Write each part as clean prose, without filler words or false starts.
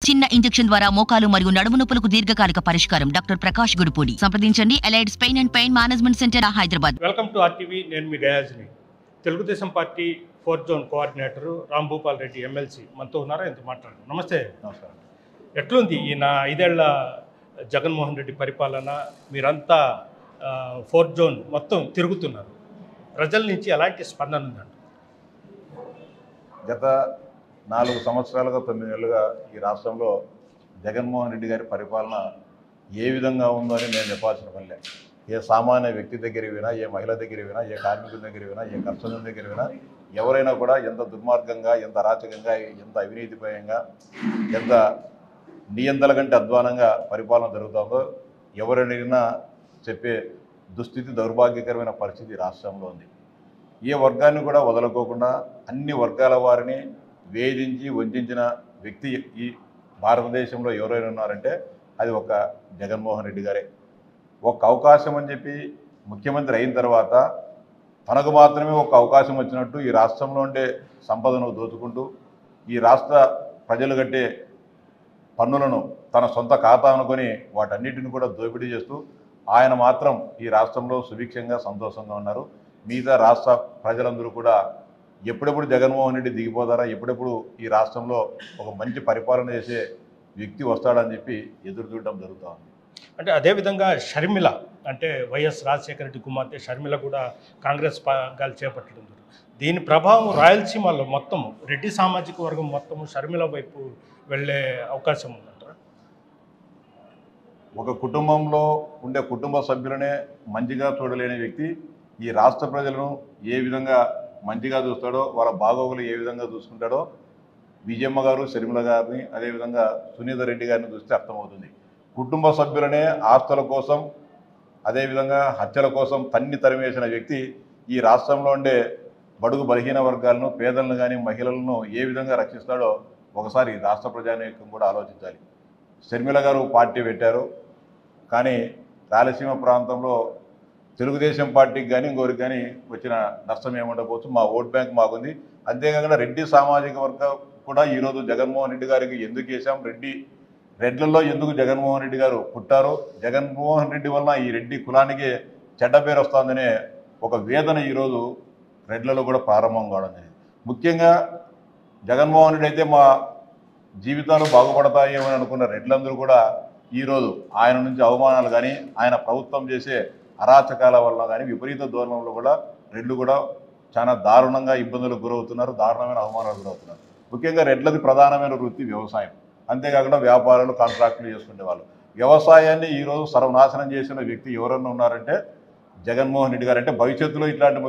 చిన్న ఇంజెక్షన్ ద్వారా మోకాలు మరియు నడుము నొప్పులకు దీర్ఘకాలిక పరిష్కారం. డాక్టర్ ప్రకాష్ గుడిపూడి. సంప్రదించండి. ఎలైడ్స్ pain and pain management centre, Hyderabad. Welcome to RTV. నేను మీ గయాజ్ని. Telugu Desam party 4th zone coordinator Rambhupal Reddy MLC మనతో ఉన్నారా? ఎంత మాట్లాడారు? నమస్తే. నమస్కారం. ఎట్లుంది ఈ 5 ఏళ్ల జగన్మోహన్ రెడ్డి పరిపాలన? మీరంతా 4th జోన్ మొత్తం తిరుగుతున్నారు. ప్రజల నుంచి ఎలాంటి స్పందన ఉందంట? గత 4 సంవత్సరాలుగా 9 నెలలుగా ఈ రాష్ట్రంలో జగన్మోహన్ రెడ్డి గారి పరిపాలన ఏ విధంగా ఉందో అని నేను చెప్పాల్సిన పనిలే. ఏ సామాన్య వ్యక్తి దగ్గరికి వినా, ఏ మహిళ దగ్గరికి వినా, ఏ కార్మికుల దగ్గర వినా, ఏ కర్షకుల దగ్గర వినా ఎవరైనా కూడా ఎంత దుర్మార్గంగా, ఎంత అరాచకంగా, ఎంత అవినీతిపయంగా, ఎంత నియంతల కంటే అధ్వానంగా పరిపాలన జరుగుతుందో ఎవరైనా చెప్పే దుస్థితి, దౌర్భాగ్యకరమైన పరిస్థితి రాష్ట్రంలో ఉంది. ఏ వర్గాన్ని కూడా వదలుకోకుండా అన్ని వర్గాల వారిని వేధించి వంచిన వ్యక్తి ఈ భారతదేశంలో ఎవరైనా ఉన్నారంటే అది ఒక జగన్మోహన్ రెడ్డి గారే. ఒక అవకాశం అని చెప్పి ముఖ్యమంత్రి అయిన తర్వాత తనకు మాత్రమే ఒక అవకాశం వచ్చినట్టు ఈ రాష్ట్రంలో ఉండే సంపదను దోచుకుంటూ ఈ రాష్ట్ర ప్రజలు కట్టే పన్నులను తన సొంత ఖాతా అనుకొని వాటన్నిటిని కూడా దోపిడీ చేస్తూ ఆయన మాత్రం ఈ రాష్ట్రంలో సుభిక్షంగా సంతోషంగా ఉన్నారు. మిగతా రాష్ట్ర ప్రజలందరూ కూడా ఎప్పుడెప్పుడు జగన్మోహన్ రెడ్డి దిగిపోతారా, ఎప్పుడెప్పుడు ఈ రాష్ట్రంలో ఒక మంచి పరిపాలన చేసే వ్యక్తి వస్తాడని చెప్పి ఎదురు చూడడం జరుగుతూ ఉంది. అంటే అదేవిధంగా షర్మిల, అంటే వైఎస్ రాజశేఖర రెడ్డి కుమార్తె షర్మిల కూడా కాంగ్రెస్ పార్టీ చేపట్టడం జరుగుతుంది. దీని ప్రభావం రాయలసీమలో మొత్తం రెడ్డి సామాజిక వర్గం మొత్తము షర్మిల వైపు వెళ్ళే అవకాశం ఉందంటారా? ఒక కుటుంబంలో ఉండే కుటుంబ సభ్యులనే మంచిగా చూడలేని వ్యక్తి ఈ రాష్ట్ర ప్రజలను ఏ విధంగా మంచిగా చూస్తాడో, వాళ్ళ బాగోగులు ఏ విధంగా చూసుకుంటాడో విజయమ్మ గారు, షర్మిల గారిని, అదేవిధంగా సునీత రెడ్డి గారిని చూస్తే అర్థమవుతుంది. కుటుంబ సభ్యులనే ఆస్తుల కోసం, అదేవిధంగా హత్యల కోసం తరిమేసిన వ్యక్తి ఈ రాష్ట్రంలో ఉండే బడుగు బలహీన వర్గాలను, పేదలను కానీ మహిళలను ఏ విధంగా రక్షిస్తాడో ఒకసారి రాష్ట్ర ప్రజానీకం కూడా ఆలోచించాలి. షర్మిల గారు పార్టీ పెట్టారు, కానీ రాయలసీమ ప్రాంతంలో తెలుగుదేశం పార్టీకి కానీ ఇంకోరికి కానీ వచ్చిన నష్టం ఏముండకపోవచ్చు. మా ఓట్ బ్యాంక్ మాకుంది. అంతేకాకుండా రెడ్డి సామాజిక వర్గం కూడా ఈరోజు జగన్మోహన్ రెడ్డి గారికి ఎందుకు వేసాం, రెడ్లలో ఎందుకు జగన్మోహన్ రెడ్డి గారు పుట్టారు, జగన్మోహన్ రెడ్డి వలన ఈ రెడ్డి కులానికి చెడ్డ పేరు వస్తుందనే ఒక వేదన ఈరోజు రెడ్లలో కూడా ప్రారంభం కావడం జరిగింది. ముఖ్యంగా జగన్మోహన్ రెడ్డి అయితే మా జీవితాలు బాగుపడతాయేమని అనుకున్న రెడ్లందరూ కూడా ఈరోజు ఆయన నుంచి అవమానాలు కానీ, ఆయన ప్రభుత్వం చేసే అరాచకాల వల్ల కానీ, విపరీత ధోరణంలో కూడా రెడ్లు కూడా చాలా దారుణంగా ఇబ్బందులకు గురవుతున్నారు, దారుణమైన అవమానాలకు గురవుతున్నారు. ముఖ్యంగా రెడ్లది ప్రధానమైన వృత్తి వ్యవసాయం. అంతేకాకుండా వ్యాపారాలు, కాంట్రాక్టులు చేసుకునే వాళ్ళు. వ్యవసాయాన్ని ఈరోజు సర్వనాశనం చేసిన వ్యక్తి ఎవరన్నా ఉన్నారంటే జగన్మోహన్ రెడ్డి గారు. అంటే భవిష్యత్తులో ఇట్లాంటి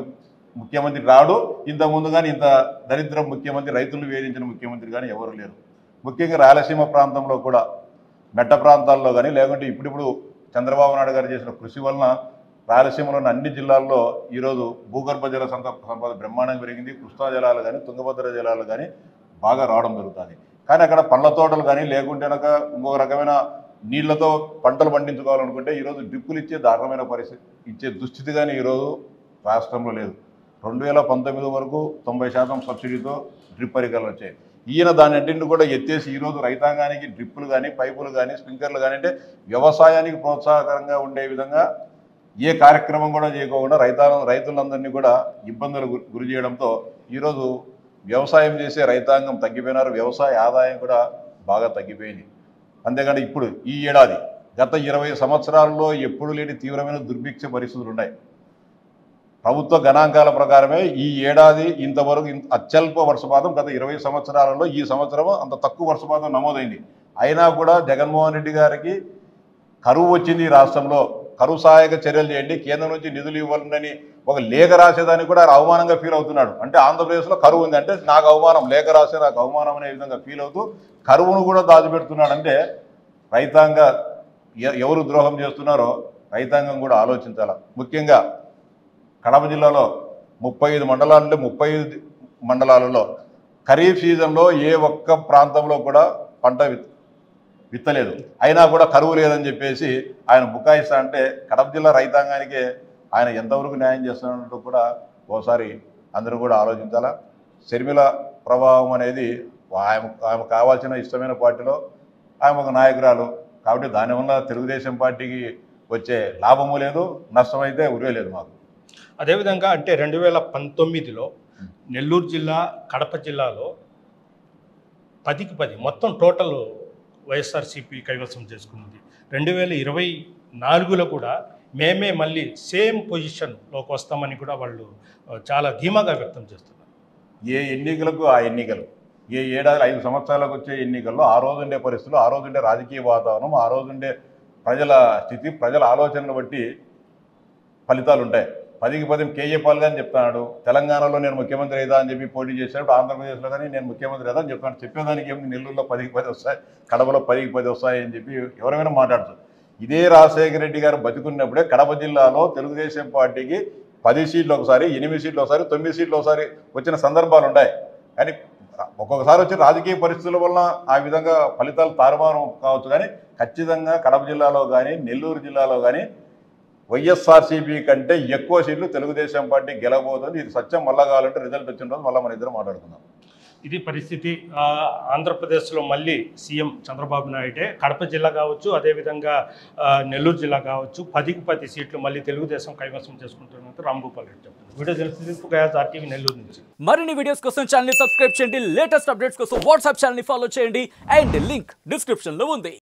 ముఖ్యమంత్రి రాడు, ఇంతకుముందు కానీ ఇంత దరిద్రం ముఖ్యమంత్రి, రైతులను వేధించిన ముఖ్యమంత్రి కానీ ఎవరు లేరు. ముఖ్యంగా రాయలసీమ ప్రాంతంలో కూడా మెట్ట ప్రాంతాల్లో కానీ, లేకుంటే ఇప్పుడిప్పుడు చంద్రబాబు నాయుడు గారు చేసిన కృషి వలన రాయలసీమలోని అన్ని జిల్లాల్లో ఈరోజు భూగర్భ జల సంపద బ్రహ్మాండంగా పెరిగింది. కృష్ణా జలాలు కానీ, తుంగభద్ర జలాలు కానీ బాగా రావడం జరుగుతుంది. కానీ అక్కడ పండ్ల తోటలు కానీ, లేకుంటే కనుక ఇంకొక రకమైన నీళ్లతో పంటలు పండించుకోవాలనుకుంటే ఈరోజు డ్రిప్పులు ఇచ్చే దారుణమైన పరిస్థితి, ఇచ్చే దుస్థితి కానీ ఈరోజు రాష్ట్రంలో లేదు. 2019 వరకు 90% సబ్సిడీతో డ్రిప్ పరికరాలు వచ్చాయి. ఈయన దాని అన్నింటిని కూడా ఎత్తేసి ఈరోజు రైతాంగానికి డ్రిప్పులు కానీ, పైపులు కానీ, స్ప్రింక్లర్లు కానీ, అంటే వ్యవసాయానికి ప్రోత్సాహకరంగా ఉండే విధంగా ఏ కార్యక్రమం కూడా చేయకుండా రైతులందరినీ కూడా ఇబ్బందులు గురి చేయడంతో ఈరోజు వ్యవసాయం చేసే రైతాంగం తగ్గిపోయినారు. వ్యవసాయ ఆదాయం కూడా బాగా తగ్గిపోయింది. అంతేకాని ఇప్పుడు ఈ ఏడాది గత 20 సంవత్సరాల్లో ఎప్పుడు లేని తీవ్రమైన దుర్భిక్ష పరిస్థితులు ఉన్నాయి. ప్రభుత్వ గణాంకాల ప్రకారమే ఈ ఏడాది ఇంతవరకు అత్యల్ప వర్షపాతం గత 20 సంవత్సరాలలో ఈ సంవత్సరం అంత తక్కువ వర్షపాతం నమోదైంది. అయినా కూడా జగన్మోహన్ రెడ్డి గారికి కరువు వచ్చింది. ఈ రాష్ట్రంలో కరువు సహాయక చర్యలు చేయండి, కేంద్రం నుంచి నిధులు ఇవ్వాలని ఒక లేఖ రాసేదానికి కూడా అవమానంగా ఫీల్ అవుతున్నాడు. అంటే ఆంధ్రప్రదేశ్లో కరువు ఉంది అంటే నాకు అవమానం, లేఖ రాసే నాకు అవమానం అనే విధంగా ఫీల్ అవుతూ కరువును కూడా దాచిపెడుతున్నాడు. అంటే రైతాంగ ఎవరు ద్రోహం చేస్తున్నారో రైతాంగం కూడా ఆలోచించాలి. ముఖ్యంగా కడప జిల్లాలో 35 మండలాల్లో 35 మండలాలలో ఖరీఫ్ సీజన్లో ఏ ఒక్క ప్రాంతంలో కూడా పంట విత్తలేదు. అయినా కూడా కరువు లేదని చెప్పేసి ఆయన బుకాయిస్తా అంటే కడప జిల్లా రైతాంగానికి ఆయన ఎంతవరకు న్యాయం చేస్తున్నట్టు కూడా ఒకసారి అందరూ కూడా ఆలోచించాలా. షర్మిల ప్రభావం అనేది ఆమె కావాల్సిన ఇష్టమైన పార్టీలో ఆమె ఒక నాయకురాలు. కాబట్టి దానివల్ల తెలుగుదేశం పార్టీకి వచ్చే లాభము లేదు, నష్టమైతే ఉరే లేదు మాకు. అదేవిధంగా అంటే 2019లో నెల్లూరు జిల్లా, కడప జిల్లాలో 10కి 10 మొత్తం టోటల్ వైఎస్ఆర్సీపీ కైవసం చేసుకున్నది. 2024లో కూడా మేమే మళ్ళీ సేమ్ పొజిషన్లోకి వస్తామని కూడా వాళ్ళు చాలా ధీమాగా వ్యక్తం చేస్తున్నారు. ఏ ఎన్నికలకు ఆ ఎన్నికలు, ఏ ఏడాది 5 సంవత్సరాలకు వచ్చే ఎన్నికల్లో ఆ రోజుండే పరిస్థితులు, ఆ రోజుండే రాజకీయ వాతావరణం, ఆ రోజుండే ప్రజల స్థితి, ప్రజల ఆలోచనలు బట్టి ఫలితాలు ఉంటాయి. 10కి 10 కేఏ పాల్ గాని చెప్తున్నాడు, తెలంగాణలో నేను ముఖ్యమంత్రి అయిదా అని చెప్పి పోటీ చేసినప్పుడు ఆంధ్రప్రదేశ్లో కానీ నేను ముఖ్యమంత్రి అయిదా అని చెప్తున్నాడు. చెప్పేదానికి ఏమి నెల్లూరులో 10కి 10 వస్తాయి, కడపలో 10కి 10 వస్తాయి అని చెప్పి ఎవరైనా మాట్లాడుతారు. ఇదే రాజశేఖర రెడ్డి గారు బతికున్నప్పుడే కడప జిల్లాలో తెలుగుదేశం పార్టీకి 10 సీట్లు ఒకసారి, 8 సీట్లు ఒకసారి, 9 సీట్లు ఒకసారి వచ్చిన సందర్భాలు ఉన్నాయి. కానీ ఒక్కొక్కసారి వచ్చిన రాజకీయ పరిస్థితుల వలన ఆ విధంగా ఫలితాలు తారుమారు కావచ్చు. కానీ ఖచ్చితంగా కడప జిల్లాలో కానీ నెల్లూరు జిల్లాలో కానీ వైఎస్ఆర్సీపీ కంటే ఎక్కువ సీట్లు తెలుగుదేశం పార్టీ గెలవబోతుంది. ఇది సత్యం. మళ్ళా కావాలంటే రిజల్ట్ వచ్చిన రోజు మళ్ళీ మన ఇద్దరం మాట్లాడుకుందాం. ఇది పరిస్థితి. ఆంధ్రప్రదేశ్లో మళ్ళీ సీఎం చంద్రబాబు నాయుడే. కడప జిల్లా కావచ్చు, అదేవిధంగా నెల్లూరు జిల్లా కావచ్చు, 10కి 10 సీట్లు మళ్ళీ తెలుగుదేశం కైవసం చేసుకుంటున్నట్టు రాంభూపాల్ రెడ్డి చెప్తున్నారు. వీడియో తెలుసు ఆర్టీవీ నెల్లూరు నుంచి. మరిన్ని వీడియోస్ కోసం ఛానల్ ని సబ్స్క్రైబ్ చేయండి. లేటెస్ట్ అప్డేట్స్ కోసం వాట్సాప్ ఛానల్ ని ఫాలో చేయండి. అండ్ లింక్ డిస్క్రిప్షన్ లో ఉంది.